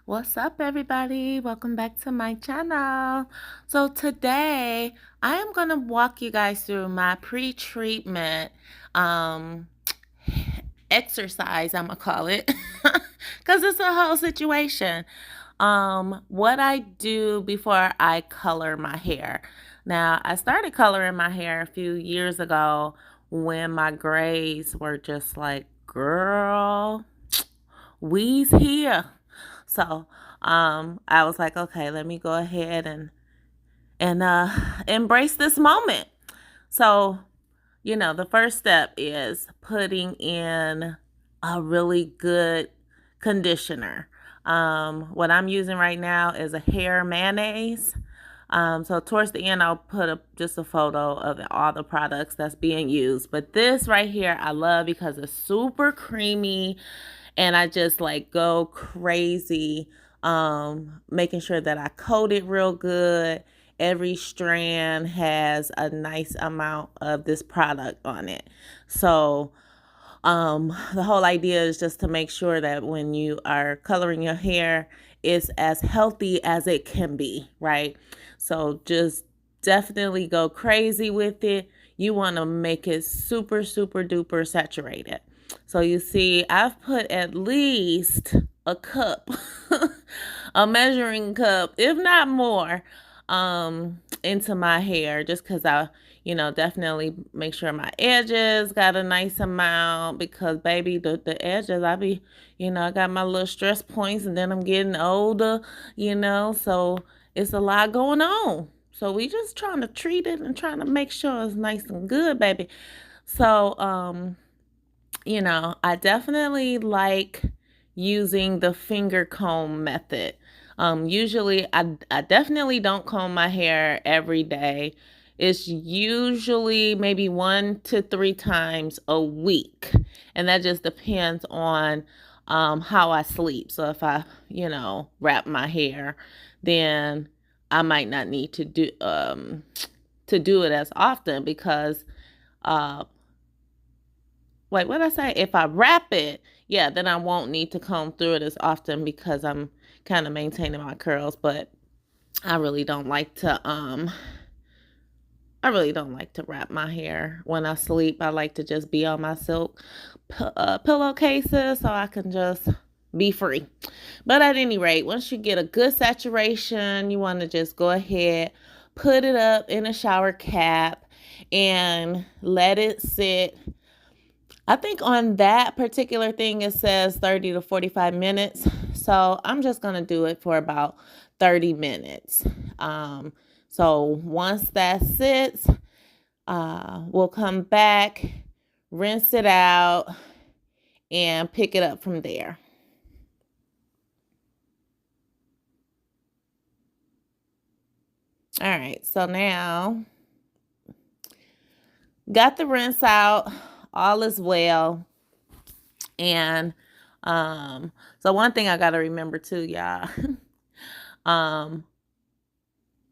What's up, everybody? Welcome back to my channel. So today I am going to walk you guys through my pre-treatment um, exercise, I'm going to call it, because it's a whole situation. What I do before I color my hair. Now, I started coloring my hair a few years ago when my grays were just like, girl, we's here. So I was like, okay, let me go ahead and embrace this moment. So, the first step is putting in a really good conditioner. What I'm using right now is a hair mayonnaise. So towards the end, I'll put just a photo of all the products that's being used. But this right here, I love because it's super creamy, and I just like go crazy, making sure that I coat it real good. Every strand has a nice amount of this product on it. So the whole idea is just to make sure that when you are coloring your hair, it's as healthy as it can be, right? So just definitely go crazy with it. You want to make it super, super duper saturated. So you see, I've put at least a cup, a measuring cup, if not more, into my hair, just because definitely make sure my edges got a nice amount, because baby, the edges, I got my little stress points, and then I'm getting older, so it's a lot going on. So we just trying to treat it and trying to make sure it's nice and good, baby. So, I definitely like using the finger comb method. Usually I definitely don't comb my hair every day. It's usually maybe 1 to 3 times a week. And that just depends on how I sleep. So if I, wrap my hair, then I might not need to do it as often, because wait, what did I say? If I wrap it, yeah, then I won't need to comb through it as often, because I'm kind of maintaining my curls. But I really don't like to wrap my hair when I sleep. I like to just be on my silk pillowcases, so I can just be free. But at any rate, once you get a good saturation, you want to just go ahead, put it up in a shower cap, and let it sit. I think on that particular thing, it says 30 to 45 minutes. So I'm just going to do it for about 30 minutes. So once that sits, we'll come back, rinse it out, and pick it up from there. All right, so now got the rinse out, all is well. And so one thing I got to remember too, y'all, I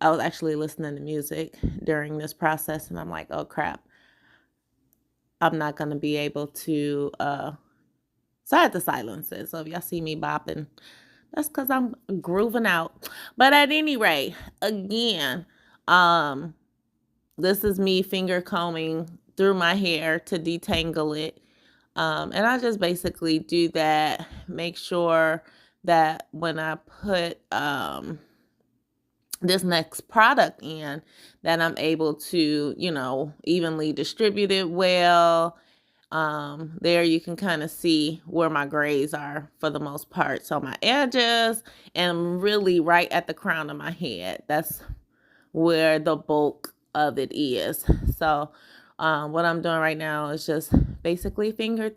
was actually listening to music during this process, and I'm like, oh crap, I'm not going to be able to, so I had to silence it. So if y'all see me bopping, that's because I'm grooving out. But at any rate, again, this is me finger combing through my hair to detangle it. And I just basically do that, make sure that when I put this next product in, that I'm able to, evenly distribute it well. There you can kind of see where my grays are for the most part. So my edges, and really right at the crown of my head, that's where the bulk of it is. So what I'm doing right now is just basically finger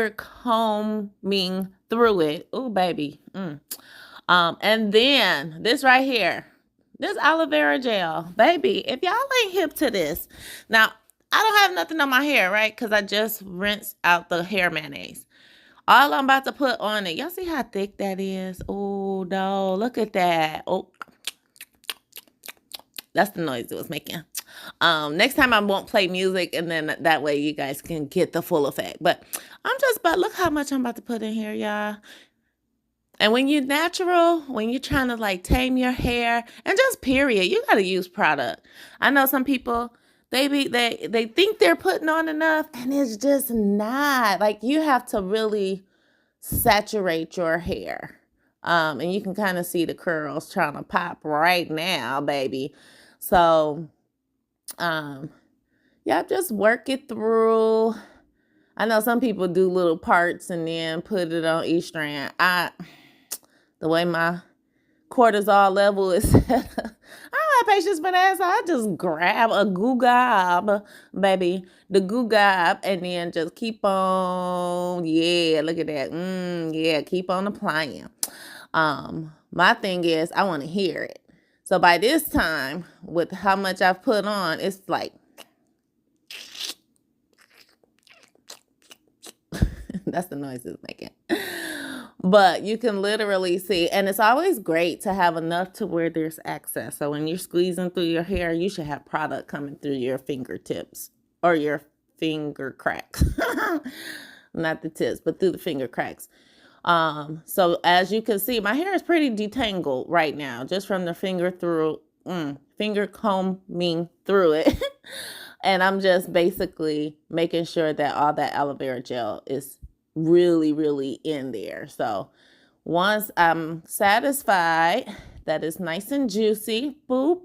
combing through it. Oh, baby. And then this right here, this aloe vera gel, baby, if y'all ain't hip to this. Now, I don't have nothing on my hair, right? Because I just rinsed out the hair mayonnaise. All I'm about to put on it, y'all see how thick that is? Oh, no, look at that. Oh, that's the noise it was making. Next time I won't play music, and then that way you guys can get the full effect. But I'm just about, look how much I'm about to put in here, y'all. And when you're natural, when you're trying to like tame your hair, and just period, you got to use product. I know some people, they think they're putting on enough, and it's just not. Like, you have to really saturate your hair. And you can kind of see the curls trying to pop right now, baby. So, yeah, just work it through. I know some people do little parts and then put it on each strand. The way my cortisol level is set, I don't have patience for that, so I just grab a goo gob, baby, the goo gob, and then just keep on, yeah, look at that, yeah, keep on applying. My thing is, I want to hear it. So by this time, with how much I've put on, it's like, that's the noise it's making. But you can literally see, and it's always great to have enough to where there's access. So when you're squeezing through your hair, you should have product coming through your fingertips or your finger cracks. Not the tips, but through the finger cracks. So as you can see, my hair is pretty detangled right now, just from the finger combing through it. And I'm just basically making sure that all that aloe vera gel is really, really in there. So once I'm satisfied that it's nice and juicy, boop,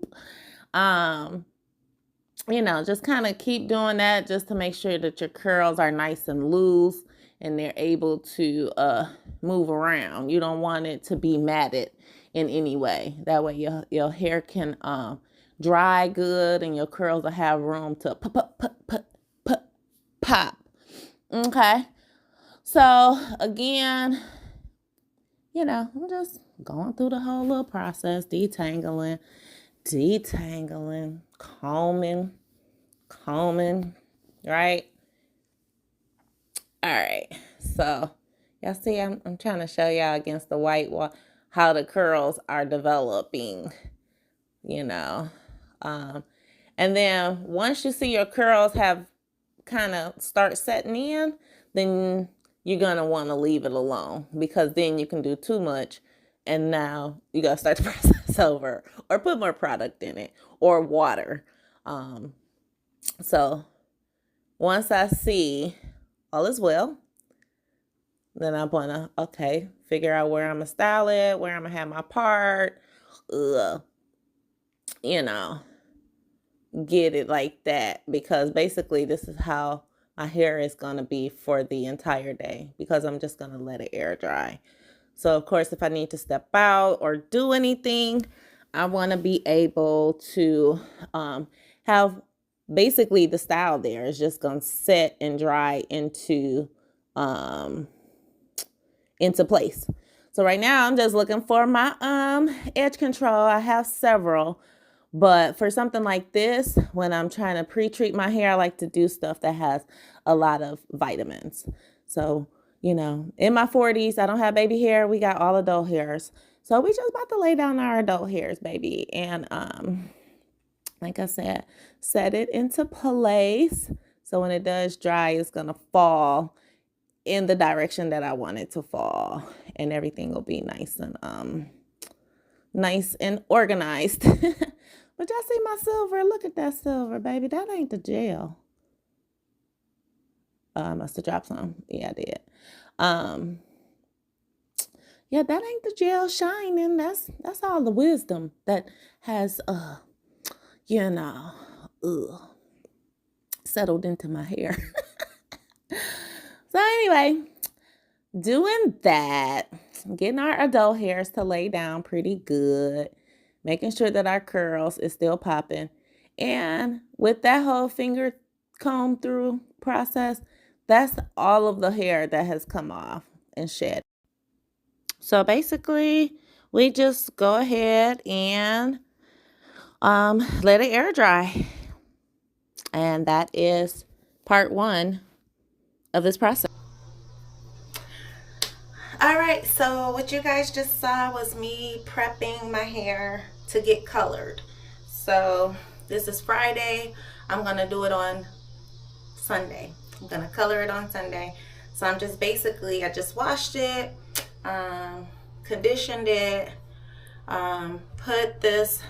just kind of keep doing that just to make sure that your curls are nice and loose and they're able to move around. You don't want it to be matted in any way. That way your hair can dry good and your curls will have room to pop. Okay. So again, I'm just going through the whole little process, detangling, combing, right? All right. So y'all see, I'm trying to show y'all against the white wall how the curls are developing, and then once you see your curls have kind of start setting in, then you're going to want to leave it alone, because then you can do too much and now you got to start the process over or put more product in it or water. So once I see all is well, then I'm going to, figure out where I'm going to style it, where I'm going to have my part, get it like that, because basically this is how my hair is going to be for the entire day, because I'm just going to let it air dry. So of course, if I need to step out or do anything, I want to be able to have basically the style there is just going to set and dry into place. So right now I'm just looking for my edge control. I have several. But for something like this, when I'm trying to pre-treat my hair, I like to do stuff that has a lot of vitamins. So, in my 40s, I don't have baby hair. We got all adult hairs. So we just about to lay down our adult hairs, baby. And like I said, set it into place. So when it does dry, it's going to fall in the direction that I want it to fall. And everything will be nice and organized. But y'all see my silver? Look at that silver, baby. That ain't the gel. I must have dropped some. Yeah, I did. Yeah, that ain't the gel shining. That's all the wisdom that has, settled into my hair. So anyway, doing that, getting our adult hairs to lay down pretty good, making sure that our curls is still popping. And with that whole finger comb through process, that's all of the hair that has come off and shed. So basically, we just go ahead and let it air dry. And that is part 1 of this process. All right, so what you guys just saw was me prepping my hair to get colored. So This is Friday. I'm gonna do it on Sunday. I'm gonna color it on Sunday. So I'm just basically, I just washed it, conditioned it, put this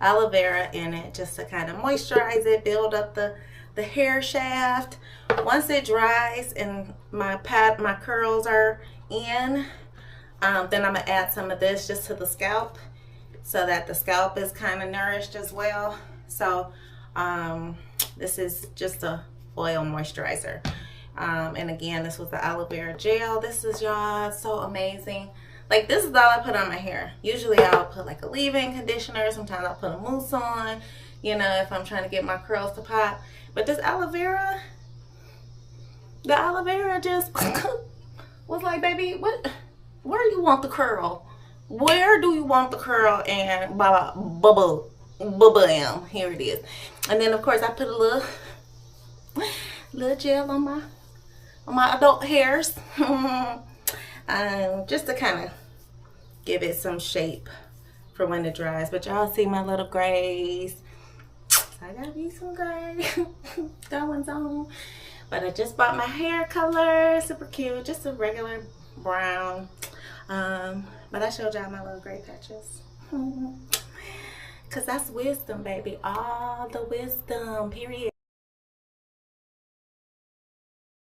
aloe vera in it just to kind of moisturize it, build up the hair shaft. Once it dries and my curls are in, then I'm gonna add some of this just to the scalp so that the scalp is kind of nourished as well. So this is just a oil moisturizer. And again, this was the aloe vera gel. This is, y'all, so amazing. Like, this is all I put on my hair. Usually I'll put like a leave-in conditioner. Sometimes I'll put a mousse on, you know, if I'm trying to get my curls to pop. But this aloe vera, the aloe vera just was like, baby, where do you want the curl? Where do you want the curl? And bubble, here it is. And then of course I put a little gel on my adult hairs, just to kind of give it some shape for when it dries. But y'all see my little grays. I gotta be some gray goings on. But I just bought my hair color, super cute, just a regular brown. But I showed y'all my little gray patches. Cause that's wisdom, baby. All the wisdom, period.